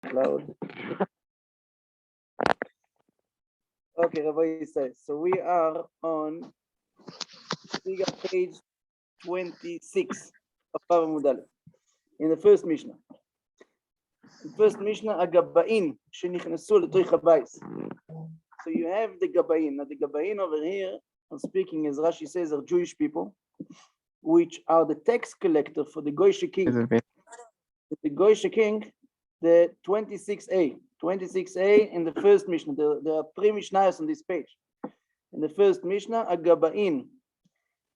Cloud. Okay, Rabbi says. So we are on page 26 of Bava Mudale. In the first Mishnah. The first Mishnah, Agabain, shenichnesu letoich habayis. So you have the Gabain. Now the Gabain over here, I'm speaking as Rashi says, are Jewish people, which are the tax collector for the Goyish king. The Goyish king, the 26a. 26a in the first Mishnah. There are three Mishnahs on this page. In the first Mishnah, Agabain.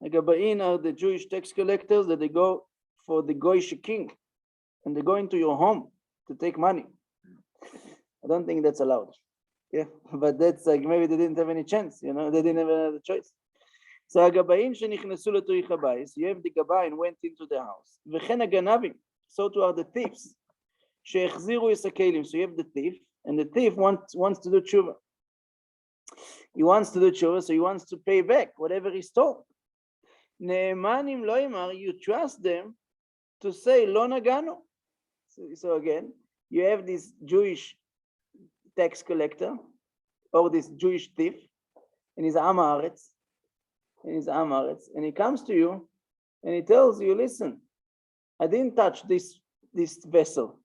Agabain are the Jewish tax collectors that they go for the Goyish king. And they go into your home to take money. I don't think that's allowed. Yeah, but that's like maybe they didn't have any chance, they didn't have another choice. So Agabain shenichnesu letoich habayis, you have the Gabain went into the house. V'chen haganavim, so too are the thieves. She'echziru es hakelim, so you have the thief, and the thief wants to do tshuva. He wants to do tshuva, so he wants to pay back whatever he stole. Ne'emanim lo yimar, you trust them to say lo naganu. So again, you have this Jewish tax collector or this Jewish thief, and he's Am Haaretz, and he comes to you and he tells you, listen, I didn't touch this vessel.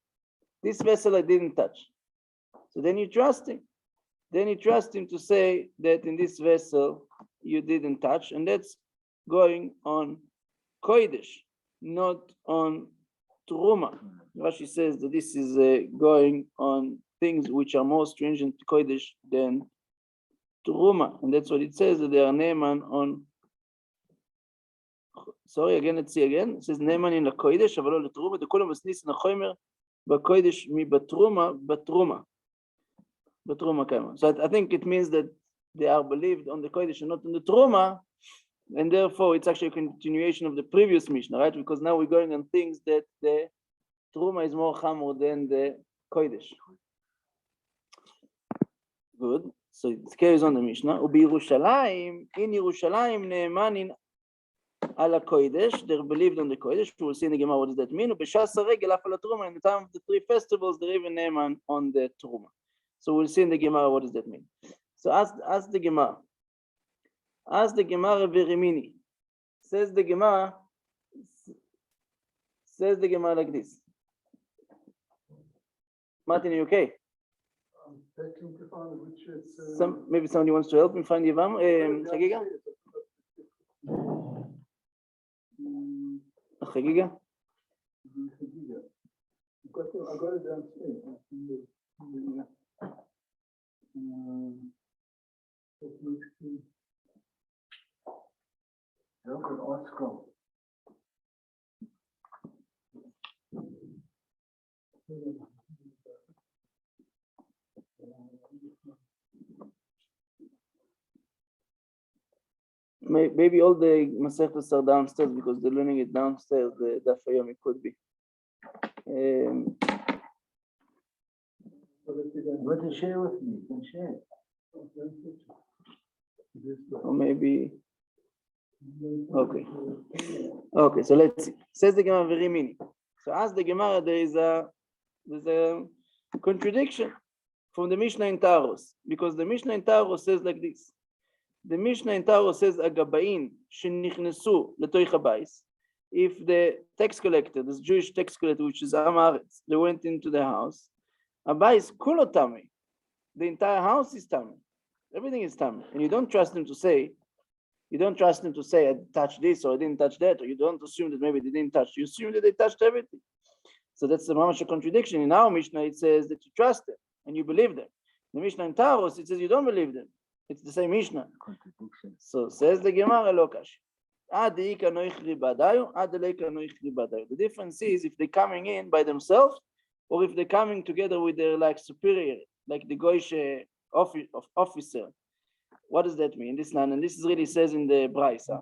This vessel I didn't touch. So then you trust him. Then you trust him to say that in this vessel you didn't touch, and that's going on Kodesh, not on Truma. Rashi says that this is going on things which are more stringent to Kodesh than Truma, and that's what it says, that they are Ne'eman on. Sorry, again, let's see again. It says Ne'eman in la Kodesh, אבל לא לטרומה, דכולם מסניס נחומר בקודש מבטרומה, בטרומה כמה. So I think it means that they are believed on the Kodesh and not on the Truma, and therefore it's actually a continuation of the previous Mishnah, right? Because now we're going on things that the Truma is more chamor than the Kodesh. Good. So it carries on the Mishnah. Ubi Yerushalayim, in Yerushalayim, Ne'emanin ala Kodesh, they're believed on the Kodesh. We'll see in the Gemara what does that mean. Ubishas haregel af ala Truma, in the time of the three festivals, they're even Ne'eman on the Truma. So we'll see in the Gemara what does that mean. So ask the Gemara. Ask the Gemara Verimini. Says the Gemara like this. Martin, are you okay? Checking to find which is, Maybe somebody wants to help me find Yavam. Chagigah? Chagigah? I got it downstairs. Maybe all the Masechtas are downstairs because they're learning it downstairs. The hayomi could be. But to share with me, you can share. Or maybe. Okay, so let's see. Says the Gemara very meaning. So as the Gemara, there's a contradiction from the Mishnah in Taros, because the Mishnah in Taros says like this. The Mishnah in Taros says Agabain shenichnesu letoich habayis. If the tax collector, this Jewish tax collector, which is Am Haaretz, they went into the house, habayis kulo tami. The entire house is tami. Everything is tami, and you don't trust him to say. I touched this or I didn't touch that, or you don't assume that maybe they didn't touch. You assume that they touched everything. So that's the mamash contradiction. In our Mishnah, it says that you trust them and you believe them. In the Mishnah in Taros, it says you don't believe them. It's the same Mishnah. So says the Gemara Lokash. The difference is if they're coming in by themselves or if they're coming together with their superior, like the Goyish officer. What does that mean? This and this is really says in the Braisa.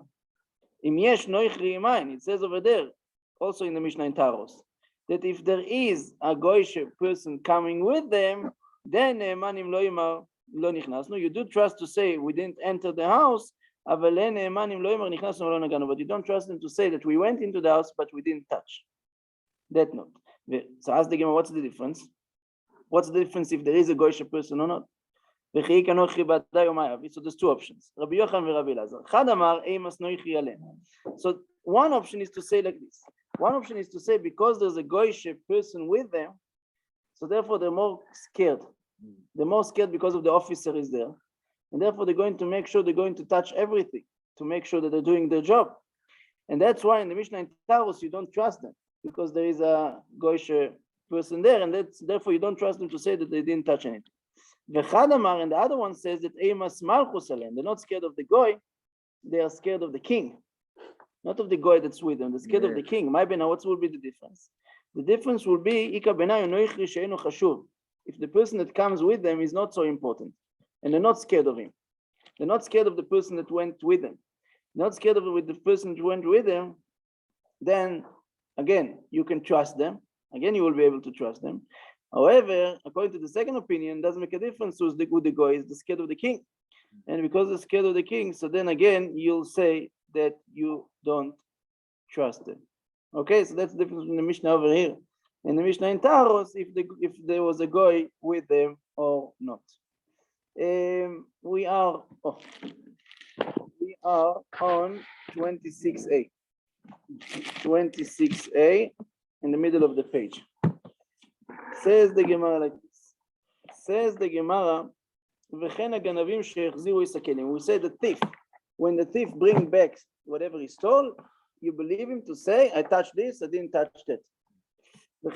It says over there, also in the Mishnah in Taros, that if there is a Goyish person coming with them, then Ne'emanim lo yimar lo nichnas. No, you do trust to say we didn't enter the house, but you don't trust them to say that we went into the house, but we didn't touch. That note. So ask the Gemara, what's the difference? What's the difference if there is a goyish person or not? So there's two options. Rabbi Yochanan and Rabbi Elazar. Chad amar eimas noichi aleh. So one option is to say like this. One option is to say because there's a goyish person with them, so therefore they're more scared. They're more scared because of the officer is there. And therefore they're going to make sure they're going to touch everything to make sure that they're doing their job. And that's why in the Mishnah in Taros you don't trust them because there is a goyish person there, and that's therefore you don't trust them to say that they didn't touch anything. V'chadamar, and the other one says that eimas malchus alein. They're not scared of the goy, they are scared of the king, not of the goy that's with them. They're scared of the king. My bena, what will be the difference? The difference will be ika benayu noichri she'enu chashuv. If the person that comes with them is not so important, and they're not scared of him, they're not scared of the person that went with them, not scared of the person that went with them, then again you can trust them. Again, you will be able to trust them. However, according to the second opinion, it doesn't make a difference who's the goy is the scared of the king. And because they're scared of the king, so then again, you'll say that you don't trust them. Okay, so that's the difference between the Mishnah over here. And the Mishnah in Taros, if there was a goy with them or not. We are on 26a. 26a in the middle of the page. Says the Gemara like this. Says the Gemara, we say the thief, when the thief brings back whatever he stole, you believe him to say, I touched this, I didn't touch that. But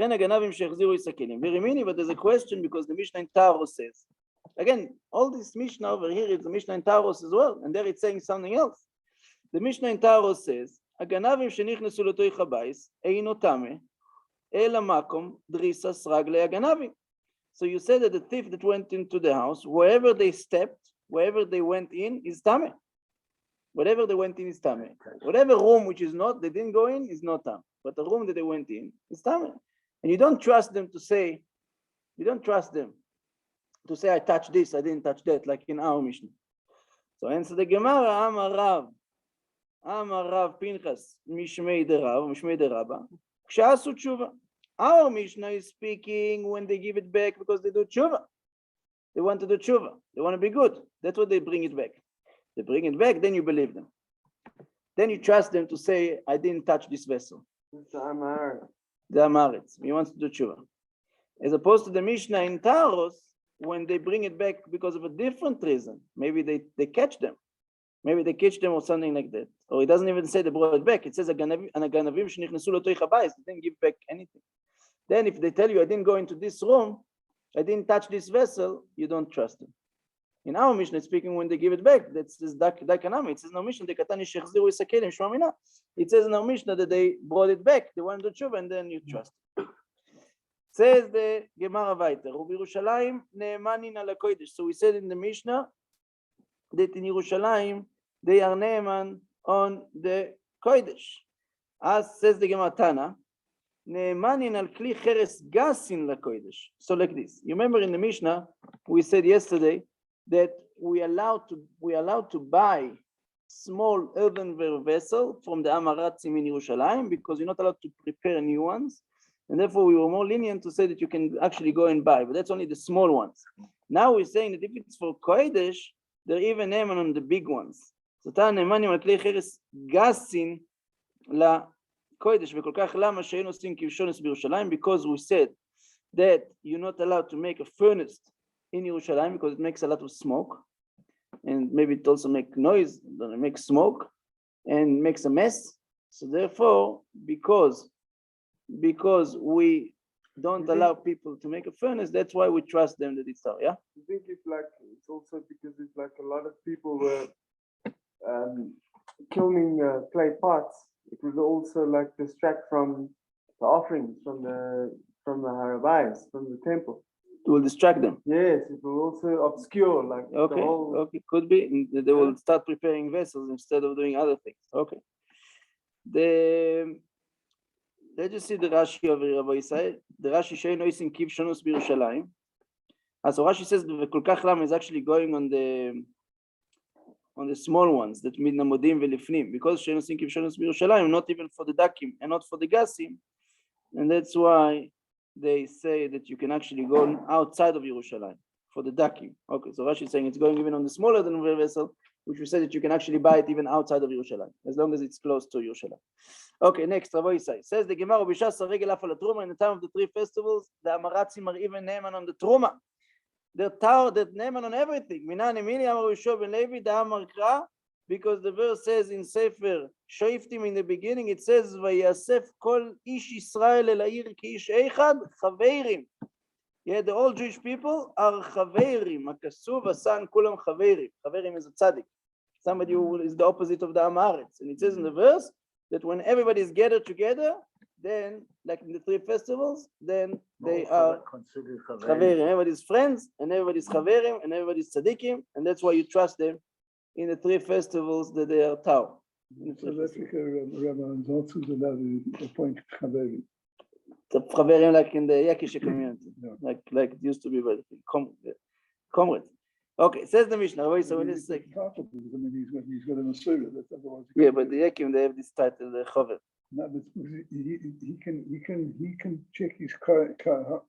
there's a question because the Mishnah in Taros says, again, all this Mishnah over here is the Mishnah in Taros as well, and there it's saying something else. The Mishnah in Taros says, הגנבים שנכנסו לתוך הבית אינו טמא אלא מקום דריסס רגלי הגנבים. So you said that the thief that went into the house, wherever they stepped, wherever they went in, is tameh. Whatever they went in is tameh. Whatever room which is not, they didn't go in, is not tameh. But the room that they went in is tameh. And you don't trust them to say, I touched this, I didn't touch that, like in our Mishnah. So answer the Gemara, Amar Rav Pinchas, Mishmei de Rabba, Kshasu Tshuva. Our Mishnah is speaking when they give it back because they do tshuva. They want to do tshuva. They want to be good. That's what they bring it back. They bring it back, then you believe them. Then you trust them to say, I didn't touch this vessel. It's the Amar. The Amaretz. He wants to do tshuva. As opposed to the Mishnah in Taros, when they bring it back because of a different reason. Maybe they catch them. Maybe they catch them or something like that. Or it doesn't even say they brought it back. It says, "Aganavim shenichnesu letoich habayis." They didn't give back anything. Then if they tell you, I didn't go into this room, I didn't touch this vessel, you don't trust them. In our Mishnah, speaking when they give it back, that's this dakanami. It says in our Mishnah, it says in our Mishnah that they brought it back, they wanted to tshuva, and then you trust them. Says the Gemara weiter, Ubirushalayim ne'emanin ala kodesh. So we said in the Mishnah that in Yerushalayim they are ne'eman on the kodesh. As says the Gemara Tana, ne'emanin al kli cheres gasin la kodesh. So like this. You remember in the Mishnah we said yesterday that we allowed to buy small earthenware vessel from the Amaratzim in Yerushalayim because you're not allowed to prepare new ones. And therefore, we were more lenient to say that you can actually go and buy, but that's only the small ones. Now we're saying that if it's for Kodesh, they're even neman on the big ones. So ta nemanim al klei cheres gasin la Kodesh v'kol kach lama she'en osim kivshonos b'Yerushalayim, because we said that you're not allowed to make a furnace in Yerushalayim because it makes a lot of smoke, and maybe it also makes noise, it makes smoke, and makes a mess. So therefore, because we don't allow people to make a furnace, that's why we trust them that it's yeah? I think it's also because it's like a lot of people were killing clay pots. It will also like distract from the offerings from the Harabayas, from the temple. It will distract them. Yes, it will also obscure like okay, the whole... Okay, could be. They will start preparing vessels instead of doing other things. Okay. Let's just see the Rashi of Rabbi Yisrael. The Rashi she'en osim kivshonos b'Yerushalayim. So Rashi says the kol kach lama is actually going on the small ones that mean namodim velifnim, because she'en osim kivshonos b'Yerushalayim, not even for the dakim and not for the gasim, and that's why they say that you can actually go outside of Yerushalayim for the dakim. Okay, so Rashi is saying it's going even on the smaller than vessel, which we said that you can actually buy it even outside of Yerushalayim, as long as it's close to Yerushalayim. Okay, next, Rabbi Isai says the Gemara Bishas Regel Afal Truma in the time of the three festivals, the Amaratzim are even Naaman on the Truma. They're tower that Naaman on everything. Minan Emini Amar Yeshua ben Levi the Amar Kra, because the verse says in Sefer Shoiftim in the beginning, it says Vayasef Kol Ish Yisrael El Ha'ir Ki Ish Echad Chaveirim. Yeah, the all Jewish people are Chaveirim. Akasuv Asan Kulam Chaveirim. Chaveirim is a tzaddik, somebody who is the opposite of the Amaretz. And it says in the verse that when everybody is gathered together, then, like in the three festivals, then they are considered Chaverim. Everybody's friends, and everybody's Chaverim, and everybody's tzaddikim, and that's why you trust them in the three festivals that they are Tau. South Africa, Rabbi Zaltzuz allowed to appoint Chaveri. The Chaverim, like in the Yakisha community, Yeah. like it used to be, but comrades. Okay, says the Mishnah. Wait, so when it's like, I mean, he's got an Asura. That's otherwise. yeah, but the Yakim, they have this title, the Chaver. No, but he can check his current Kahuna.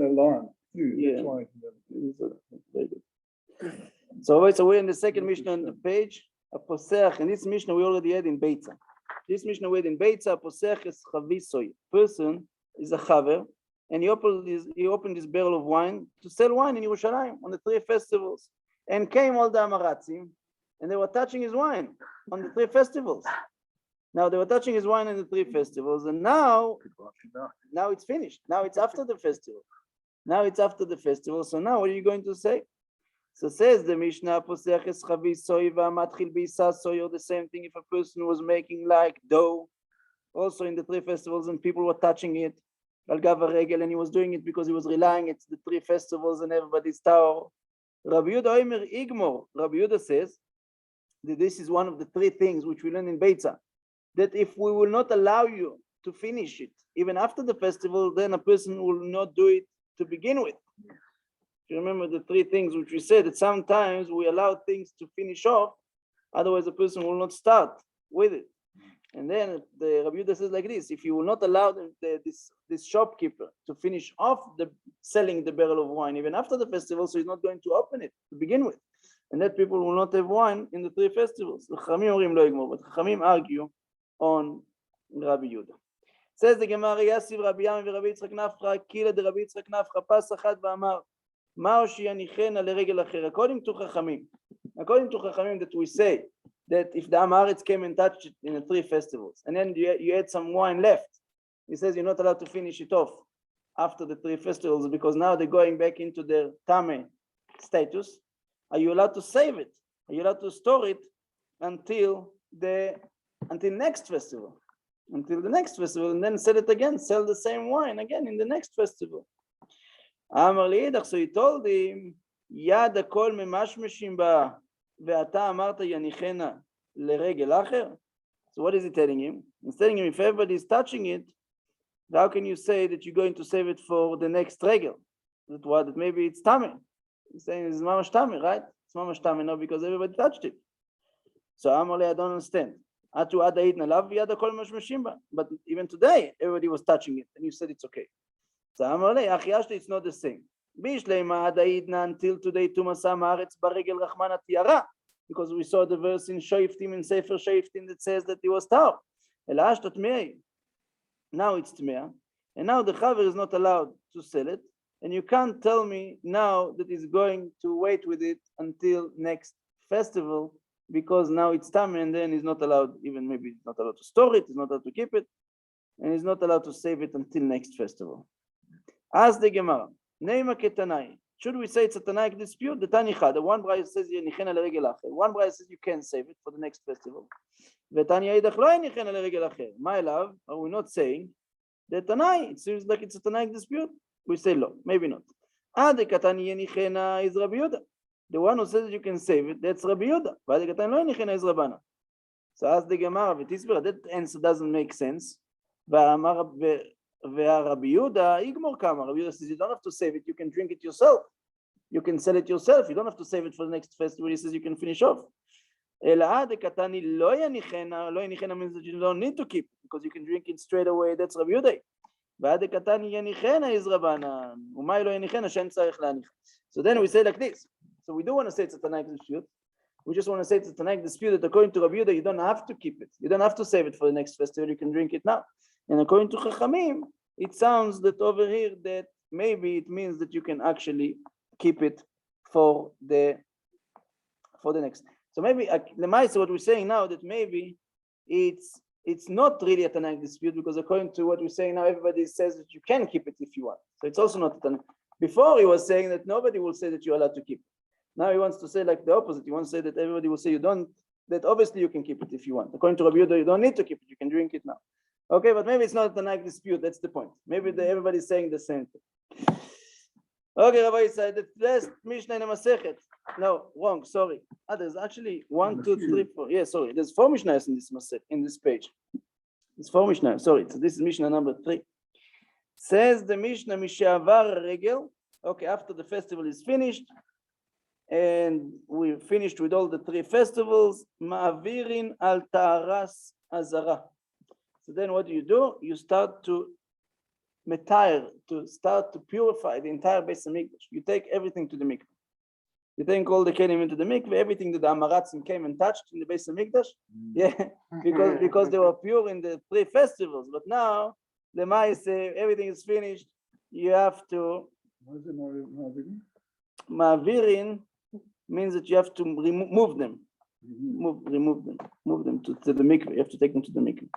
line too. Yeah. That's why. Very good. So we're in the second Mishnah on the page. A posech, and this Mishnah we already had in Beitza. This Mishnah we had in Beitza. Posech is chavisoy. Person is a chaver, and he opened this barrel of wine to sell wine in Yerushalayim on the three festivals. And came all the Amaratzim, and they were touching his wine on the three festivals. Now they were touching his wine in the three festivals, and now it's finished. Now it's after the festival. So now what are you going to say? So says the Mishnah, Posech es chavisoy v'amatchil b'isasoy, or the same thing if a person was making like dough, also in the three festivals, and people were touching it, al gav regel, and he was doing it because he was relying it's the three festivals and everybody's tower. Rabbi Yehuda Omer Igmor. Rabbi Yehuda says that this is one of the three things which we learn in Beitza, that if we will not allow you to finish it, even after the festival, then a person will not do it to begin with. You remember the three things which we said, that sometimes we allow things to finish off, otherwise a person will not start with it. And then the Rabbi Yehuda says like this: if you will not allow this shopkeeper to finish off selling the barrel of wine even after the festival, so he's not going to open it to begin with, and that people will not have wine in the three festivals. The Chachamim argue on Rabbi Yehuda. Says the Gemara, Yasiv Rabbi Yami v'Rabbi Yitzchak Nafra, Kila de Rabbi Yitzchak Nafra, Pas Achad v'Amar, Ma Oshiyanichena leregel acher. According to Chachamim, that we say that if the Amaretz came and touched it in the three festivals, and then you had some wine left, he says you're not allowed to finish it off after the three festivals because now they're going back into their Tameh status. Are you allowed to save it? Are you allowed to store it until next festival? Until the next festival, and then sell it again, sell the same wine again in the next festival. Amar liidach, so he told him, Yad hakol memashmeshim ba, ve'ata amarta yanichena leregel acher. So what is he telling him? He's telling him, if everybody is touching it, how can you say that you're going to save it for the next regel? That maybe it's tameh. He's saying it's mamash tameh, right? It's mamash tameh now because everybody touched it. So Amar li, I don't understand. But even today, everybody was touching it, and you said it's okay. So Amar li, it's not the same. Until today, because we saw the verse in Shoiftim, in Sefer Shoiftim, that says that he was Tau. Now it's Tmeah, and now the Chaver is not allowed to sell it, and you can't tell me now that he's going to wait with it until next festival, because now it's Tameh, and then he's not allowed, even maybe he's not allowed to store it, he's not allowed to keep it, and he's not allowed to save it until next festival. Ask the Gemara, Neima ketanai. Should we say it's a Tanaic dispute? The Tanicha, the one brayah says Yenichena leregel acher. One brayah says you can save it for the next festival. V'Tanya idach lo Yenichena leregel acher. My love, are we not saying that Tanai? It seems like it's a Tanaic dispute. We say no, maybe not. The Katani Yenichena is Rabbi Yehuda. The one who says you can save it, that's Rabbi Yehuda. But the Katani lo Yenichena is Rabbana. So ask the Gemara, that answer doesn't make sense. Rabbi Yehuda, Igmor Kama. Rabbi Yehuda says you don't have to save it, you can drink it yourself. You can sell it yourself. You don't have to save it for the next festival. He says you can finish off. Eliyahu the Katani lo Yanichena means that you don't need to keep it because you can drink it straight away. That's Rabbi Yehuda. ועד קטן יניחנה יזרבנן, ומה לא יניחנה שאין צריך להניח. So then we say like this. So we do want to say it's a Tanaic dispute. We just want to say it's a Tanaic dispute that according to Rabbi Yehuda, you don't have to keep it. You don't have to save it for the next festival. You can drink it now. And according to Chachamim, it sounds that over here that maybe it means that you can actually keep it for the next. So maybe Lemaisa, what we're saying now that maybe it's not really a Tanaic dispute because according to what we're saying now, everybody says that you can keep it if you want. So it's also not a Tanaic. Before he was saying that nobody will say that you're allowed to keep it. Now he wants to say like the opposite. He wants to say that everybody will say you don't, that obviously you can keep it if you want. According to Rabbi Yehuda, you don't need to keep it, you can drink it now. Okay, but maybe it's not a Tanaic dispute, that's the point. Maybe everybody's saying the same thing. Okay, Rabbi said the last Mishnah in the Masechet. No, wrong, sorry. There's actually 1, 2, 3, 4. Yeah, sorry. There's 4 Mishnahs in this Masechet, in this page. There's 4 Mishnahs, sorry. So this is Mishnah number 3. Says the Mishnah, Mishavar Regel. Okay, after the festival is finished, and we finished with all the 3 festivals, Ma'avirin al Ta'aras Azara. So then what do? You start to metire, to start to purify the entire Beis HaMikdash. You take everything to the mikveh. You take all the kelim into the mikveh, everything that the Amaratzim came and touched in the Beis HaMikdash. Yeah, because they were pure in the 3 festivals. But now, Lemaise, everything is finished. You have to. Ma'avirin means that you have to remove them. Move them to the mikveh. You have to take them to the mikveh.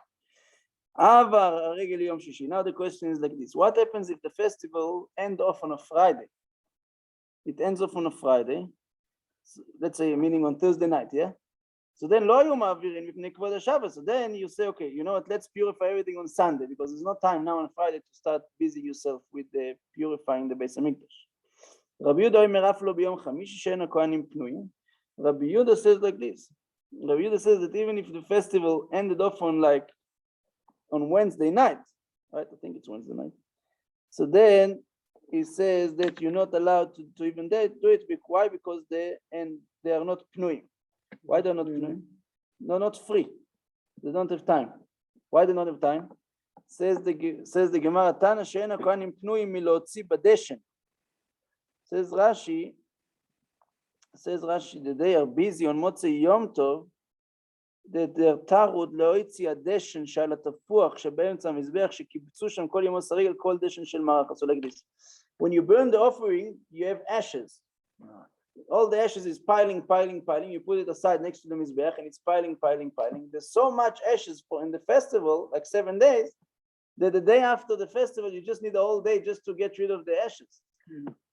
Now the question is like this. What happens if the festival ends off on a Friday? It ends off on a Friday. So let's say, meaning on Thursday night, yeah? So then, so then you say, okay, you know what, let's purify everything on Sunday because there's no time now on Friday to start busy yourself with the purifying the Beis HaMikdash. Rabbi Yehuda says like this. Rabbi Yehuda says that even if the festival ended off on Wednesday night, right? I think it's Wednesday night. So then he says that you're not allowed to even do it. Why? Because they are not pnuim. Why they're not pnuim? No, not free. They don't have time. Why they don't have time? Says the Gemara, Tana she'ena kohanim pnuim milotzi badeshen. Says Rashi that they are busy on Motzei Yom Tov, that their tarud leoitzi הדשן שעל התפוח שבאמצע המזבח שקיבצו שם כל ימוס הרגל כל דשן של מערכה. So like this. When you burn the offering, you have ashes. All the ashes is piling. You put it aside next to the mizbech and it's piling. There's so much ashes in the festival, like 7 days, that the day after the festival, you just need a whole day just to get rid of the ashes.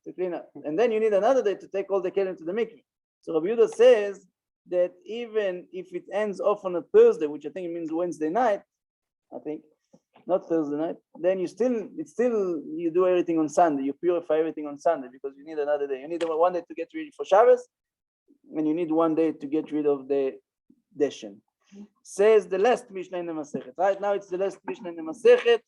To clean up. And then you need another day to take all the kelim to the mikveh. So Rabbi Yehuda says that even if it ends off on a Thursday, which I think it means Wednesday night, I think, not Thursday night, then you do everything on Sunday. You purify everything on Sunday because you need another day. You need 1 day to get ready for Shabbos, and you need 1 day to get rid of the deshen. Says the last Mishnah in the Masechet. Right now it's the last Mishnah in the Masechet,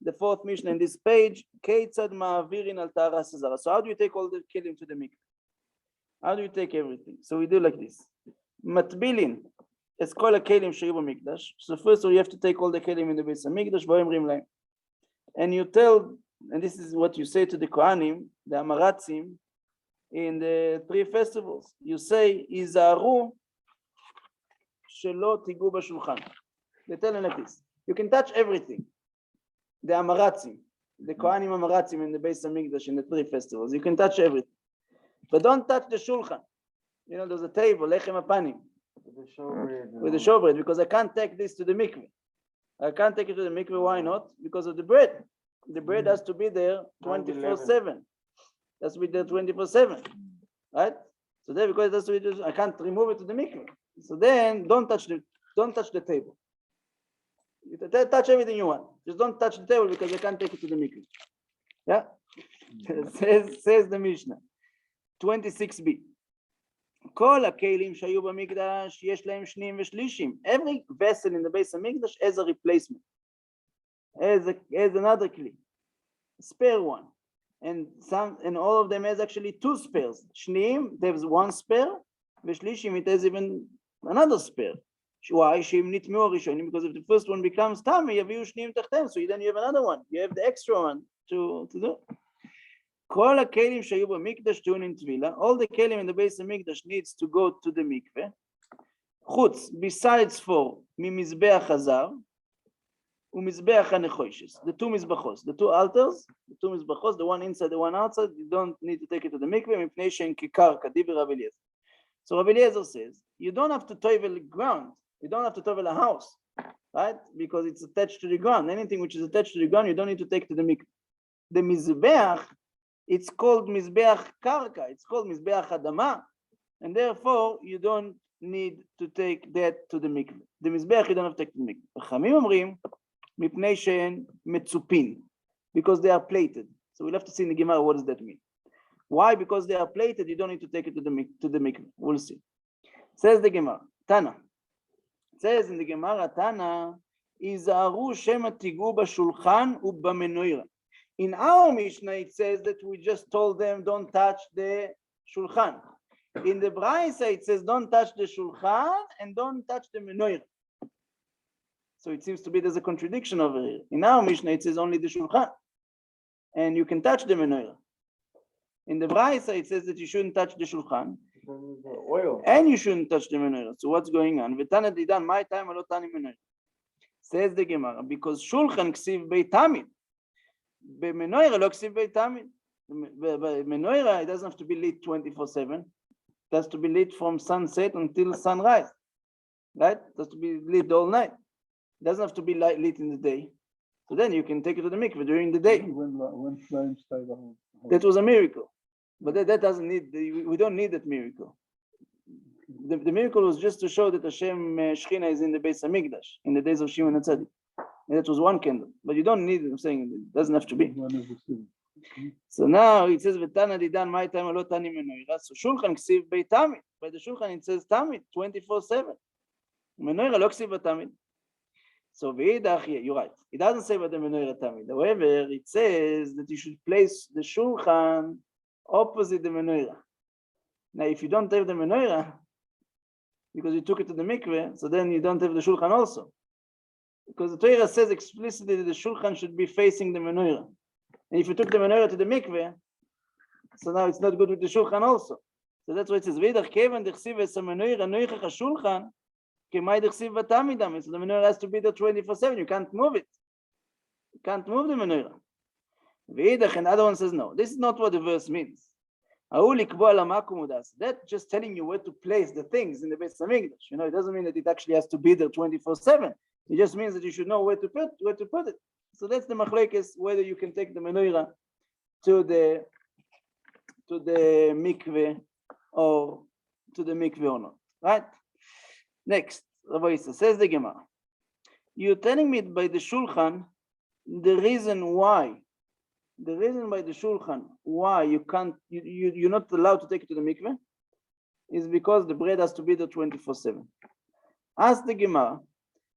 the 4th Mishnah in this page. Ketzad ma'avirin al ta'aras hazara. So how do you take all the kelim to the mikveh? How do you take everything? So we do like this. Matbilin es kol kelim sheyu b'mikdash. So first of all, you have to take all the kelim in the Beis HaMikdash, v'omrim lahem. And you tell, and this is what you say to the Kohanim, the Amaratzim, in the 3 festivals. You say, Izaru shelo tigu b'shulchan. They tell them like this. You can touch everything. The Amaratzim, the Kohanim Amaratzim in the Beis HaMikdash in the 3 festivals. You can touch everything. But don't touch the shulchan. You know, there's a table, lechem apanim. With the showbread, because I can't take this to the mikveh. I can't take it to the mikveh. Why not? Because of the bread. The bread has to be there 24/7. That's with there 24/7, right? So there, because that's what I can't remove it to the mikveh. So then, don't touch the table. You touch everything you want. Just don't touch the table because I can't take it to the mikveh. Yeah, says the Mishnah. 26b. כל הכלים שהיו במקדש יש להם שניים ושלישים. Every vessel in the Beis HaMikdash has a replacement, as another kli, spare one, and all of them has actually 2 spares. Shneim, there's 1 spare. V'shlishim, it has even another spare. Why? Because if the first one becomes tami, so then you have another one. You have the extra one to do. All the kelim in the base of mikdash needs to go to the mikveh. Besides for mimizbeach hazar, umizbeach hanechoshes, the two mizbachos, the two altars, the two mizbachos, the one inside, the one outside. You don't need to take it to the mikveh. So Rabbi Eliezer says you don't have to tovel ground. You don't have to tovel a house, right? Because it's attached to the ground. Anything which is attached to the ground, you don't need to take to the mikveh. The mizbeach, it's called mizbeach karka. It's called mizbeach adama, and therefore you don't need to take that to the mikveh. The mizbeach you don't have to take to the mikveh. Chachamim omrim mipnei she'en metzupin, because they are plated. So we'll have to see in the Gemara what does that mean. Why? Because they are plated. You don't need to take it to the mikveh. We'll see. Says the Gemara. Tana. Says in the Gemara, Tana, Izaru shema tigu b'shulchan u'b'menoira. In our Mishnah, it says that we just told them don't touch the shulchan. In the Braisa, it says don't touch the shulchan and don't touch the menorah. So it seems to be there's a contradiction over here. In our Mishnah, it says only the shulchan, and you can touch the menorah. In the Braisa, it says that you shouldn't touch the shulchan, and you shouldn't touch the menorah. So what's going on? V'tana didan, my time alot tani menorah. Says the Gemara, because shulchan ksiv beitamid. Menorah lo ksiv beitamid. Menorah, it doesn't have to be lit 24/7. It has to be lit from sunset until sunrise. Right? It has to be lit all night. It doesn't have to be lit in the day. So then you can take it to the mikveh during the day. That was a miracle. But that doesn't need, we don't need that miracle. The miracle was just to show that Hashem Shechina is in the Beis Hamikdash in the days of Shimon and Tzaddik. And that was one candle. But you don't need it. I'm saying it doesn't have to be. So now it says, V'tana didan my time alot tani menorah. So shulchan ksiv beitamid. By the shulchan it says tamid 24/7. Menorah lo ksiv b'tamid. So v'idach, you're right. It doesn't say about the menorah tamid. However, it says that you should place the shulchan opposite the menorah. Now, if you don't have the menorah, because you took it to the mikveh, so then you don't have the shulchan also. Because the Torah says explicitly that the shulchan should be facing the menorah. And if you took the menorah to the mikveh, so now it's not good with the shulchan also. So that's why it says, V'idach kevan dechsiv es ha-menorah noichach ha-shulchan k'may dechsiv v'tamidam. So the menorah has to be there 24/7. You can't move it. You can't move the menorah. V'idach, and the other one says, no, this is not what the verse means. That's just telling you where to place the things in the Beis Hamikdash. You know, it doesn't mean that it actually has to be there 24/7. It just means that you should know where to put it. So that's the machlekes, whether you can take the menorah to the mikveh or not. Right? Next, Rabbi Issa says the Gemara. You're telling me by the shulchan the reason why. The reason by the shulchan why you're not allowed to take it to the mikveh is because the bread has to be there 24/7. Ask the Gemara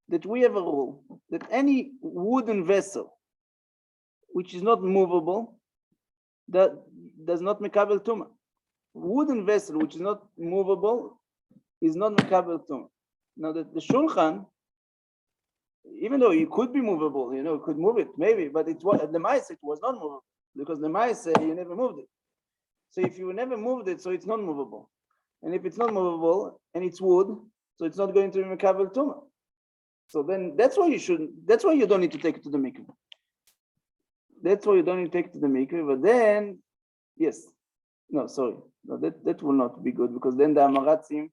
that we have a rule that any wooden vessel which is not movable, that does not mekabel tumah. Wooden vessel which is not movable is not mekabel tumah. Now that the shulchan, even though it could be movable, you know, could move it maybe, but it was the mice, it was not movable because the mice you never moved it. So if you never moved it, so it's not movable, and if it's not movable and it's wood, so it's not going to be mekabel tumah. So then that's why you don't need to take it to the mikveh. That's why you don't need to take it to the mikveh. But then, yes, no, sorry, no, that will not be good because then the amaratzim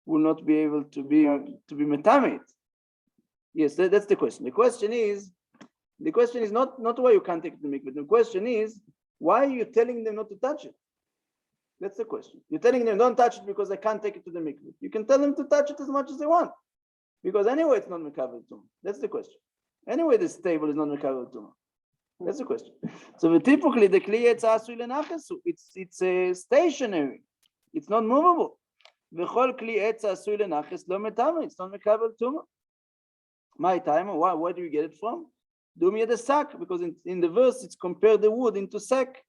will not be able to be metamit. Yes, that's the question. The question is not why you can't take it to the mikveh. The question is why are you telling them not to touch it? That's the question. You're telling them don't touch it because I can't take it to the mikveh. You can tell them to touch it as much as they want. Because anyway, it's not mekabel tumah. That's the question. Anyway, this table is not mekabel tumah. That's the question. So typically, the kli etza asui lenachasu. It's stationary. It's not movable. V'chol kli etza asui lenachas lo metame. It's not mekabel tumah. My time. Where do you get it from? Do me the sack, because in the verse it's compared the wood into sack.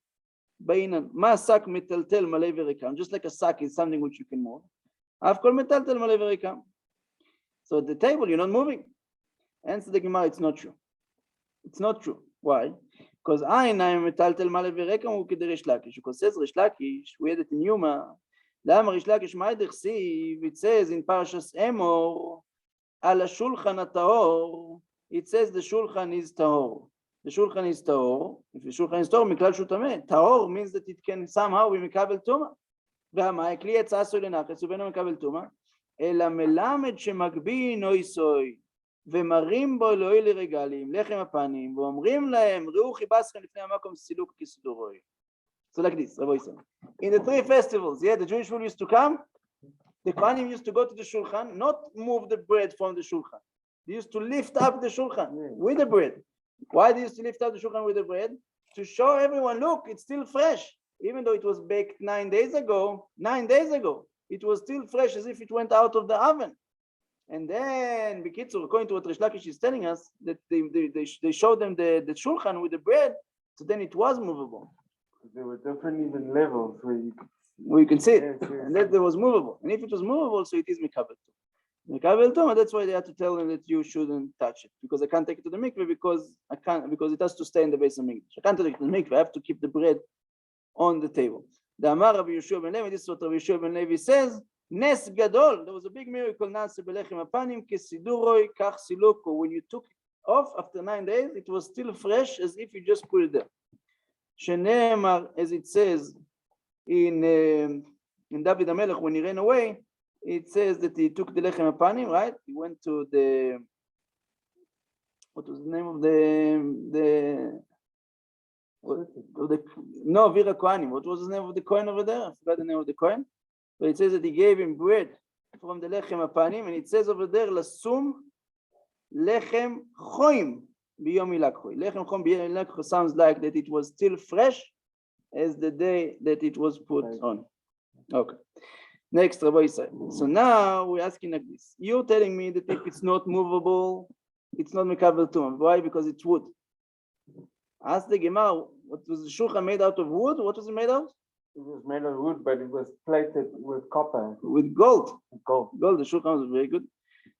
Bainan ma sack metaltel malei v'rekam. Just like a sack is something which you can move. Av kol metaltel malei v'rekam. So at the table, you're not moving. Answer the Gemara, it's not true. It's not true. Why? Because because says Rish Lakish, we had it in Yuma. Rish Lakish, it says in Parashas Emor, Al Shulchan Tahor, it says the Shulchan is Tahor. The Shulchan is Tahor. If the Shulchan is Tahor, Miklal Shutameh. Tahor means that it can somehow be Mikabel Tuma. והמה, כלי יצא עשוי לנחס ובינו מקבל טומאה, אלא מלמד שמגביא נויסוי, ומרים בו אלוהי לרגלים, לחם הפנים, ואומרים להם, ראו חיבסכם לפני המקום סילוק כסדורוי. So like this, Rabbi Yisrael. In the 3 festivals, the Jewish people used to come, the Kohanim used to go to the Shulchan, not move the bread from the Shulchan. They used to lift up the Shulchan with the bread. Why they used to lift up the Shulchan with the bread? To show everyone, look, it's still fresh. Even though it was baked 9 days ago, it was still fresh as if it went out of the oven. And then, B'kitzur, according to what Rish Lakish is telling us, that they showed them the shulchan with the bread, so then it was movable. There were different even levels where you can see it, yes. And that there was movable. And if it was movable, so it is mikabel tuma. Mikabel tuma, that's why they had to tell them that you shouldn't touch it, because I can't take it to the mikveh because it has to stay in the base of mikveh. I can't take it to the mikveh. I have to keep the bread on the table. The Amar Rabbi Yeshua ben Levi, this is what Rabbi Yeshua ben Levi says, Nes Gadol, there was a big miracle, Nase Belechem Apanim, Kesiduroi, Kach Siluko. When you took it off after 9 days, it was still fresh as if you just put it there. Sheneemar, as it says in David HaMelech, when he ran away, it says that he took the Lechem Apanim, right? He went to the, what was the name of no, Vira Kohanim. What was the name of the Kohen over there? I forgot the name of the Kohen. But it says that he gave him bread from the Lechem Apanim, and it says over there, Lasum Lechem Choim Biyomi Lakhui. Lechem Choim Biyomi Lakhui sounds like that it was still fresh as the day that it was put on. Okay. Next, Rabbi Yisrael. So now we're asking like this. You're telling me that if it's not movable, it's not Mekabel Tumah. Why? Because it's wood. Ask the Gemara, what was the shulchan made out of wood? What was it made out? it was made of wood, but it was plated with copper. With gold. Gold. Gold, the shulchan was very good.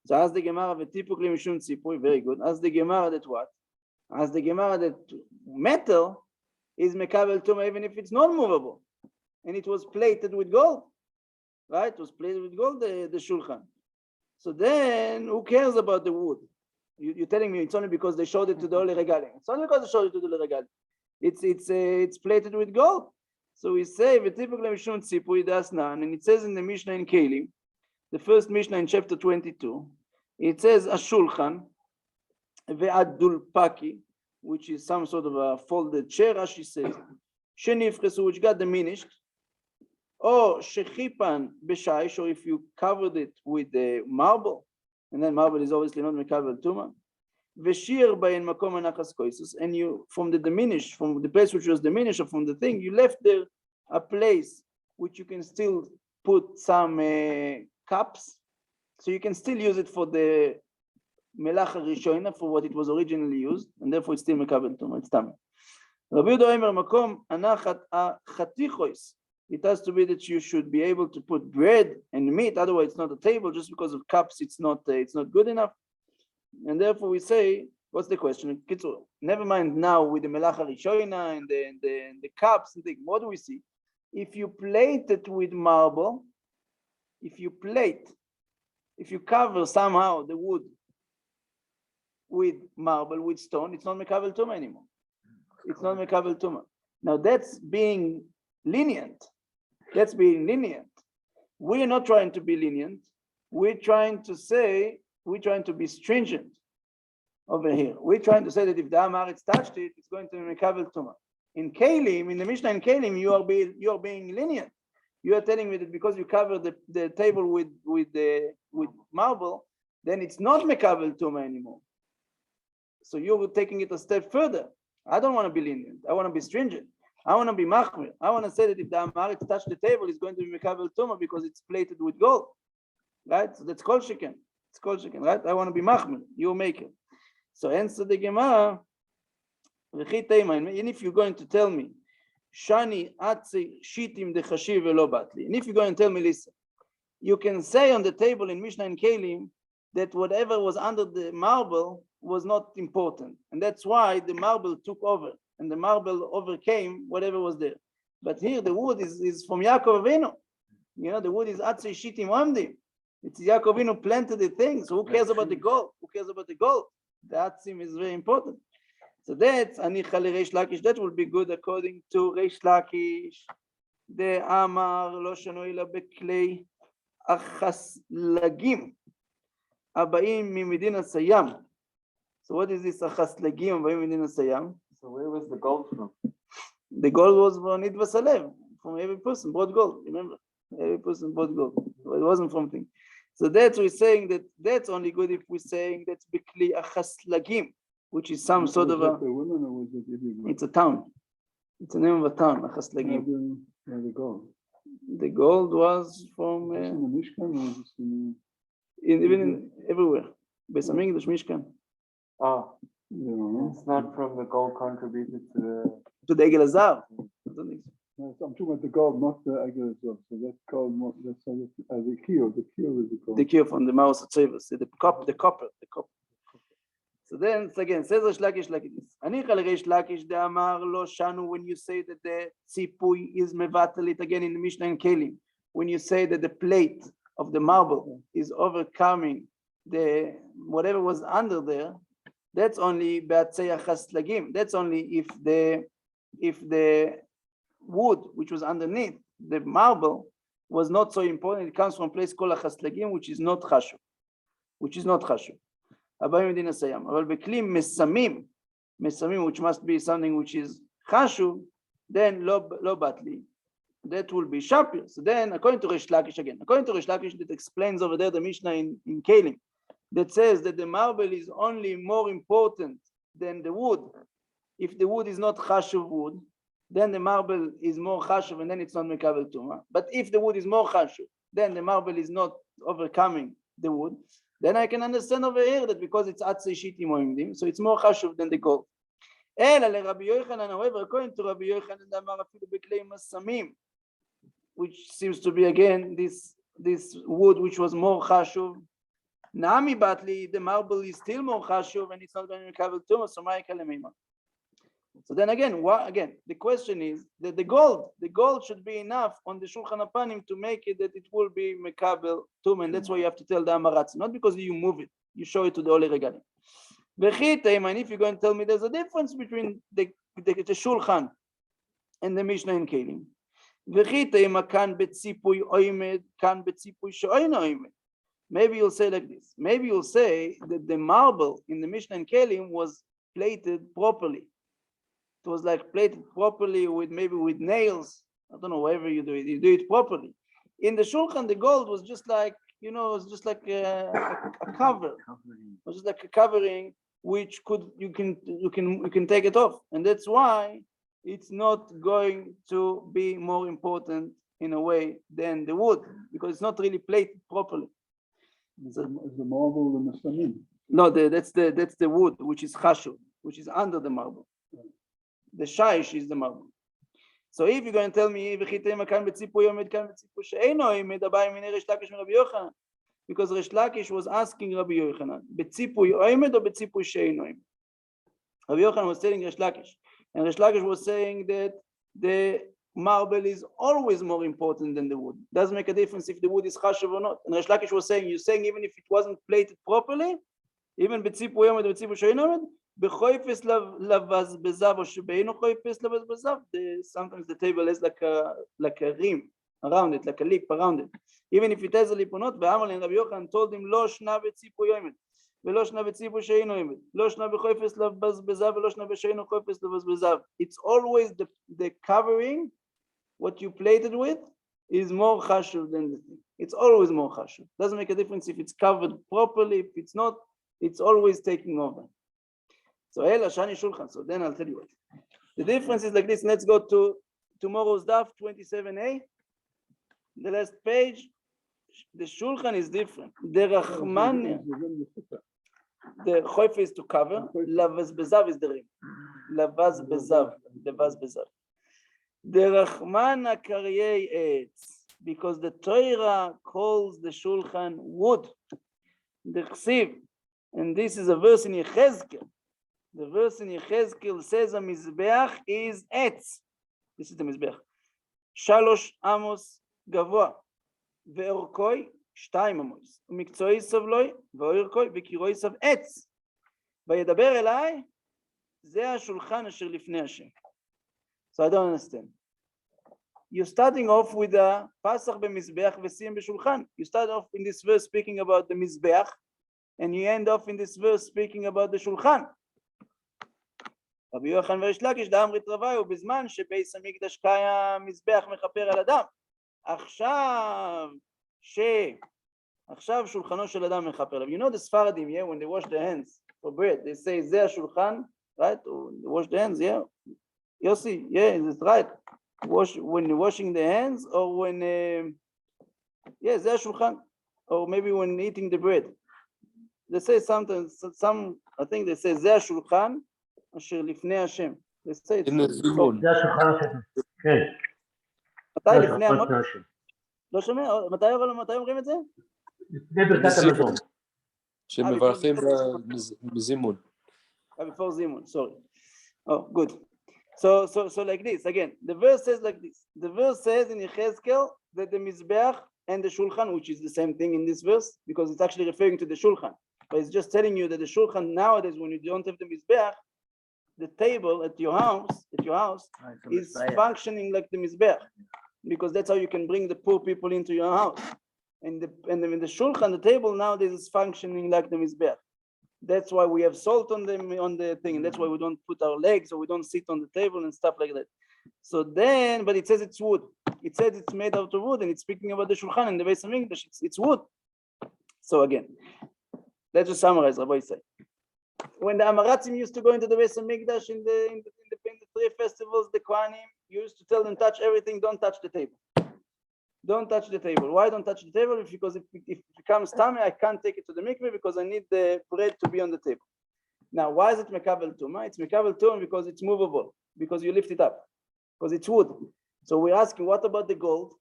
So ask the Gemara, v'tipukli mishum tzipui, very good. Ask the Gemara that what? Ask the Gemara that metal is mekabel tumah even if it's not movable. And it was plated with gold. Right? It was plated with gold, the shulchan. So then, who cares about the wood? You're telling me it's only because they showed it to the Ole Regalim. It's only because they showed it to the Ole Regalim. It's plated with gold. So we say, v'tipukli mishum tzipui dasnan, and it says in the Mishnah in Kelim, the first Mishnah in chapter 22, it says a shulchan ve'adul paki, which is some sort of a folded chair, as she says, shenifchesu, which got diminished, or shechipan b'shaish, or if you covered it with the marble, and then marble is obviously not mekabel tuma, v'shir ba'in makom anachas koisus, and you, from the diminished, from the place which was diminished, or from the thing, you left there a place which you can still put some cups, so you can still use it for the melacha rishoina, for what it was originally used, and therefore it's still mekabel tuma. It's tamei. Rabbi Yehuda Omer makom anachat chatichois. It has to be that you should be able to put bread and meat. Otherwise, it's not a table. Just because of cups, it's not good enough. And therefore, we say, what's the question? Never mind now with the melacha rishoina and the cups and things. What do we see? If you plate it with marble, if you cover somehow the wood with marble, with stone, it's not mekabel tuma anymore. It's not mekabel tuma. Now that's being lenient. That's being lenient. We're not trying to be lenient. We're trying to be stringent over here. We're trying to say that if the Amaretz touched it, it's going to be mekabel tuma. In Kelim, in the Mishnah in Kelim, you are being lenient. You are telling me that because you cover the table with marble, then it's not mekabel tuma anymore. So you're taking it a step further. I don't want to be lenient. I want to be stringent. I want to be machmir. I want to say that if the Amaretz touch the table, it's going to be mekabel tuma because it's plated with gold, right? So that's kol sheken. It's kol sheken, right? I want to be machmir. You make it. So answer the Gemara. And if you're going to tell me, Shani atzi shitim de chashiv velo batli, and if you're going to tell me, listen, you can say on the table in Mishnah and Kelim that whatever was under the marble was not important. And that's why the marble took over and the marble overcame whatever was there. But here the wood is from Yaakov Avinu. You know, the wood is Atzei Shitim Omdim. It's Yaakov Avinu planted the things. So who cares about the gold? Who cares about the gold? The Atzim is very important. So that's Anicha Reish Lakish. That will be good according to Reish Lakish. The Amar Lo Shano Ila Beklei Achaslagim Abaim Mimedina Sayam. So what is this Achaslagim Abaim Mimedina Sayam? So where was the gold from? The gold was from Nidva Salev, from every person bought gold. Remember, every person bought gold. It wasn't from thing. So that's we're saying that that's only good if we're saying that's Bikli Achaslagim, which is some sort of a. It's a town. It's the name of a town, Achaslagim. The gold. The gold was from everywhere. Beis Hamikdash, Mishkan. Oh, it's not from the gold contributed to the Egel Hazav. I don't think so. No, I'm talking about the gold, not the Egel Hazav. So that's gold. That's the keel. The keel is the gold. The keel from the Maos Hatzevos, the copper. So then again, says Reish Lakish like this. Anicha Reish Lakish de Amar Lo Shanu, when you say that the tzipui is mevatalit again in the Mishnah and Kelim, when you say that the plate of the marble is overcoming the whatever was under there, that's only Be'atzei Achaslagim. That's only if the wood which was underneath the marble was not so important. It comes from a place called Achaslagim, which is not chashuv. Abayim Medina Sayam. Aval Beklim Mesamim, which must be something which is chashuv, then lo batli. That will be shapir. So then, according to Reish Lakish again, that explains over there the Mishnah in Kelim, that says that the marble is only more important than the wood. If the wood is not chashuv wood, then the marble is more chashuv, and then it's not mekabel tuma. But if the wood is more chashuv, then the marble is not overcoming the wood. Then I can understand over here that because it's atzei shitim oimdim, so it's more chashuv than the gold. However, according to Rabbi Yochanan, which seems to be again this wood which was more chashuv. Nami batli, the marble is still more chashuv, and it's not going to cover too much. So then again, the question is that the gold should be enough on the Shulchan Apanim to make it that it will be mekabel tum, and that's why you have to tell the Amaratz, not because you move it, you show it to the Ole Regalim. And if you're going to tell me there's a difference between the Shulchan and the Mishnah in Kelim, maybe you'll say like this. Maybe you'll say that the marble in the Mishnah and Kelim was plated properly. It was like plated properly with nails. I don't know, however you do it properly. In the Shulchan, the gold was just like, it was just like a cover. It was just like a covering which you can take it off. And that's why it's not going to be more important in a way than the wood, because it's not really plated properly. Is the marble the Mesamim? No, that's the wood, which is chashuv, which is under the marble. The shaish is the marble. So if you're going to tell me because Reish Lakish was asking Rabbi Yochanan, betzipui oimed or betzipui she'eino oimed? Rabbi Yochanan was telling Reish Lakish, and Reish Lakish was saying that the marble is always more important than the wood. Doesn't make a difference if the wood is chashuv or not. And Reish Lakish was saying, you're saying even if it wasn't plated properly, even betzipui oimed or betzipui she'eino oimed, sometimes the table has like a rim around it, like a lip around it. Even if it has a lip or not, Rabbi Yochanan told him, Lo shna betzipui oimed, velo shna betzipui she'eino oimed, lo shna b'choifes לבזבזיו, velo shna b'she'eino choifes לבזבזיו. It's always the covering, what you plated with, is more chashuv than the thing. It's always more chashuv. Doesn't make a difference if it's covered properly, if it's not, it's always taking over. So so then I'll tell you what. The difference is like this. Let's go to tomorrow's daf 27a. The last page. The shulchan is different. The Rahman, the choife is to cover. Lavaz bezav is the rim. Lavaz bezav. The Rahman akaryei etz, because the Torah calls the shulchan wood. D'chsiv, and this is a verse in Yechezkel. The verse in Yechezkel says a mizbeach is etz. This is the mizbeach. Shalosh amos gavoa, ve'orkoi 2 amos, umiktsoi savloi, ve'orkoi v'kiroi sav etz. וידבר אליי, זה השולחן אשר לפני השם. So I don't understand. You're starting off with a פסח במזבח וסיים בשולחן. You start off in this verse speaking about the מזבח, and you end off in this verse speaking about the שולחן. רבי יוחנן וריש לקיש דאמרי תרווי, ובזמן שבייס המקדש קיים מזבח מכפר על אדם. עכשיו שולחנו של אדם מכפר עליו. You know the Sfaradim, yeah, when they wash their hands for bread, they say זה השולחן, right? Or they wash their hands, yeah. Yossi, yeah, it's right. When you're washing the hands, or when yeah, זה השולחן, or maybe when eating the bread. They say sometimes, I think they say זה השולחן אשר לפני השם. They say it's זה השולחן השם. כן. מתי לפני השם? לא שומע? מתי אומרים את זה? לפני ברכת המזון. שמברכים בזימון. Before zimun, sorry. Oh, good. So like this, again, the verse says like this. The verse says in Yechezkel that the Mizbeach and the Shulchan, which is the same thing in this verse, because it's actually referring to the Shulchan. But it's just telling you that the Shulchan nowadays, when you don't have the Mizbeach, the table at your house is functioning like the Mizbeach, because that's how you can bring the poor people into your house. And the Shulchan, the table nowadays is functioning like the Mizbeach. That's why we have salt on the thing, and that's why we don't put our legs, or we don't sit on the table and stuff like that. So then, but it says it's wood. It says it's made out of wood, and it's speaking about the Shulchan and the Beis HaMikdash. It's wood. So again, let's just summarize, Rabbi say. When the Amaratzim used to go into the Beis HaMikdash in the 3 festivals, the Kohanim used to tell them, touch everything, don't touch the table. Don't touch the table. Why don't touch the table? Because if it becomes tummy, I can't take it to the mikveh because I need the bread to be on the table. Now, why is it mekabel tuma? It's mekabel tuma because it's movable, because you lift it up, because it's wood. So we're asking, what about the gold?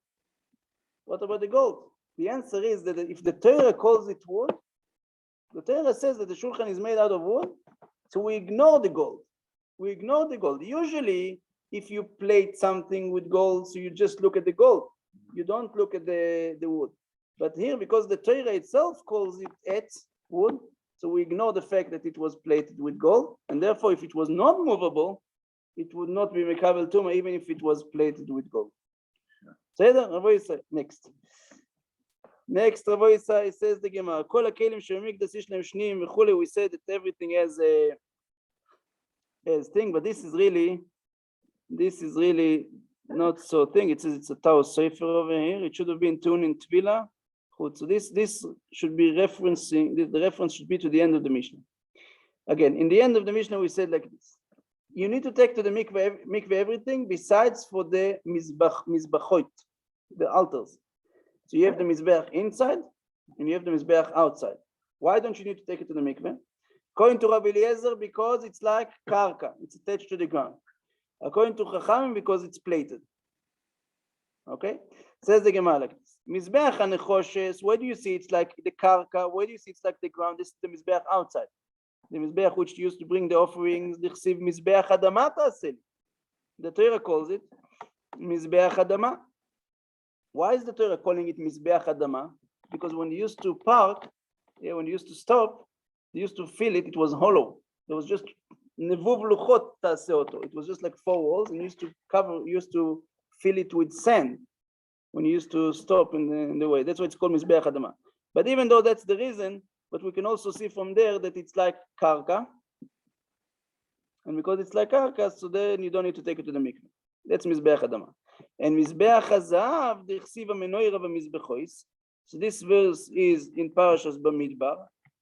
What about the gold? The answer is that if the Torah calls it wood, the Torah says that the shulchan is made out of wood, so we ignore the gold. We ignore the gold. Usually, if you plate something with gold, so you just look at the gold. You don't look at the wood. But here, because the Torah itself calls it etz, wood, so we ignore the fact that it was plated with gold, and therefore, if it was not movable, it would not be mekabel tuma, even if it was plated with gold. Say that, Rabbi Yisrael. Next, Rabbi Yisrael says the Gemara, kol hakelim shemikdash ish lehem shniyim v'chule. We said that everything has a thing, but this is really not so thing. It says it's a Tau Sefer over here. It should have been tuned in Tvila. So this should be referencing, the reference should be to the end of the Mishnah. Again, in the end of the Mishnah, we said like this. You need to take to the mikveh everything besides for the mizbachot, the altars. So you have the mizbech inside and you have the mizbech outside. Why don't you need to take it to the mikveh? According to Rabbi Eliezer, because it's like karka, it's attached to the ground. According to Chachamim, because it's plated. Okay? Says the Gemara like this. Mizbeach hanechoshes, where do you see it's like the karka? Where do you see it's like the ground? This is the Mizbeach outside. The Mizbeach which used to bring the offerings, d'chsiv Mizbeach adama ta'aseh. The Torah calls it Mizbeach adama. Why is the Torah calling it Mizbeach adama? Because when they used to park, when they used to stop, they used to fill it, it was hollow. There was just nevuv luchot ta'aseh oto. It was just like 4 walls, and used to fill it with sand when you used to stop in the way. That's why it's called Mizbeach adama. But even though that's the reason, but we can also see from there that it's like karka. And because it's like karka, so then you don't need to take it to the mikveh. That's Mizbeach adama. And Mizbeach hazav d'chsiv menorah v'mizbechois. So this verse is in Parashas Bamidbar,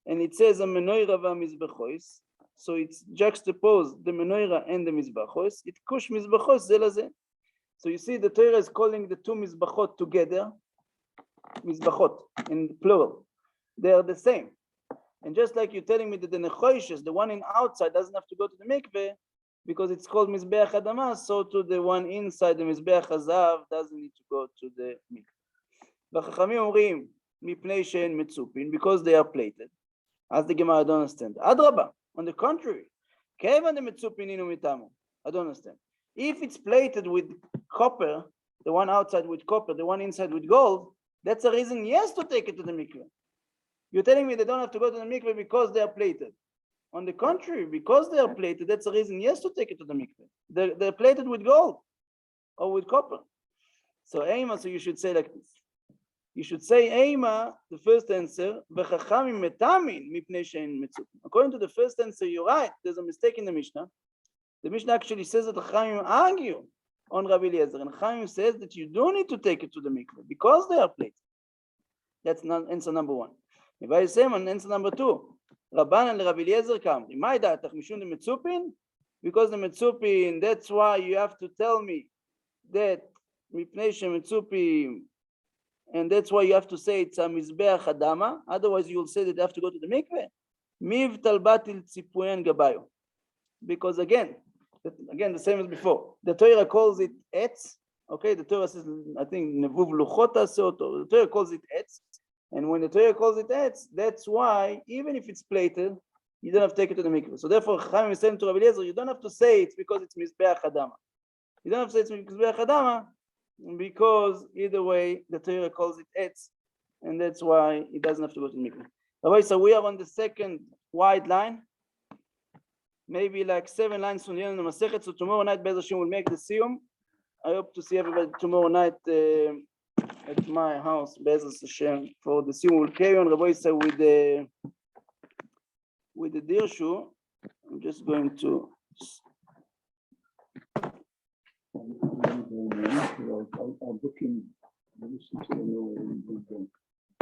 and it says a menorah v'mizbechois. So it's juxtaposed the menorah and the mizbachos. It kush mizbachos ze lazeh. So you see the Torah is calling the 2 mizbachot together, mizbachot in plural. They are the same. And just like you're telling me that the nechoishes, the one in outside doesn't have to go to the mikveh because it's called mizbeach adama, so to the one inside the mizbeach hazav doesn't need to go to the mikveh. V'chachamim omrim, mipnei she'en metzupin, because they are plated. As the Gemara, I don't understand. Adraba, on the contrary, kevan de metzupin inu mitamo. I don't understand. If it's plated with copper, the one outside with copper, the one inside with gold, that's a reason, yes, to take it to the mikveh. You're telling me they don't have to go to the mikveh because they are plated. On the contrary, because they are plated, that's a reason, yes, to take it to the mikveh. They're plated with gold or with copper. So Eima, so you should say like this. You should say Eima, the first answer, v'chachamim metamin mipnei she'en metzupin. According to the first answer, you're right. There's a mistake in the Mishnah. The Mishnah actually says that the Chachamim argue on Rabbi Eliezer, and Chachamim says that you do need to take it to the mikveh because they are plated. That's answer number one. If I say on answer number two, Rabban and Rabbi Eliezer come. My datach mishum the metzupin, because the metzupin. That's why you have to tell me that mipnei she'en metzupin, and that's why you have to say it's a mizbeach adama. Otherwise, you will say that they have to go to the mikveh. Miv talbatil tzipuyen gabayo, because again, the same as before. The Torah calls it etz. Okay, the Torah says, I think nevuv luchot asot. The Torah calls it etz. And when the Torah calls it etz, that's why, even if it's plated, you don't have to take it to the mikveh. So therefore, Chachamim is saying to Rabbi Eliezer, you don't have to say it's because it's mizbeach adama. You don't have to say it's mizbeach adama, because either way, the Torah calls it etz, and that's why it doesn't have to go to the mikveh. Rabbi, so we are on the second wide line, maybe like 7 lines from the end of the Masechet. So tomorrow night, Be'ez Hashem will make the siyum. I hope to see everybody tomorrow night at my house, Be'ez Hashem, for the siyum. We'll carry on, Rabbi, so with the dirshu. I'm just going to. I'm looking.